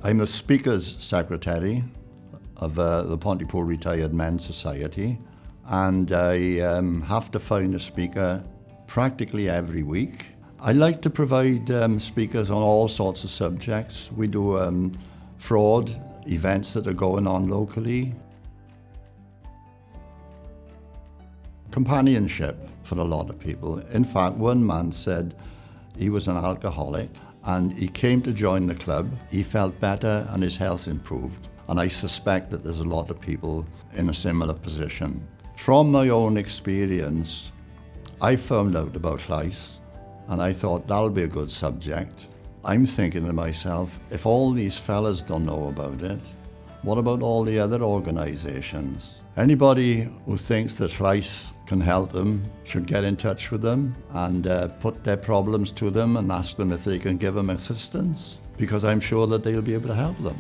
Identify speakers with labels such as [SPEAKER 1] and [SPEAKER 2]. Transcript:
[SPEAKER 1] I'm the Speaker's Secretary of the Pont-y-pŵl Retired Men's Society, and I have to find a speaker practically every week. I like to provide speakers on all sorts of subjects. We do fraud, events that are going on locally. Companionship for a lot of people. In fact, one man said he was an alcoholic and he came to join the club. He felt better and his health improved. And I suspect that there's a lot of people in a similar position. From my own experience, I found out about Llais and I thought that'll be a good subject. I'm thinking to myself, if all these fellas don't know about it, what about all the other organisations? Anybody who thinks that Llais can help them should get in touch with them and put their problems to them and ask them if they can give them assistance, because I'm sure that they'll be able to help them.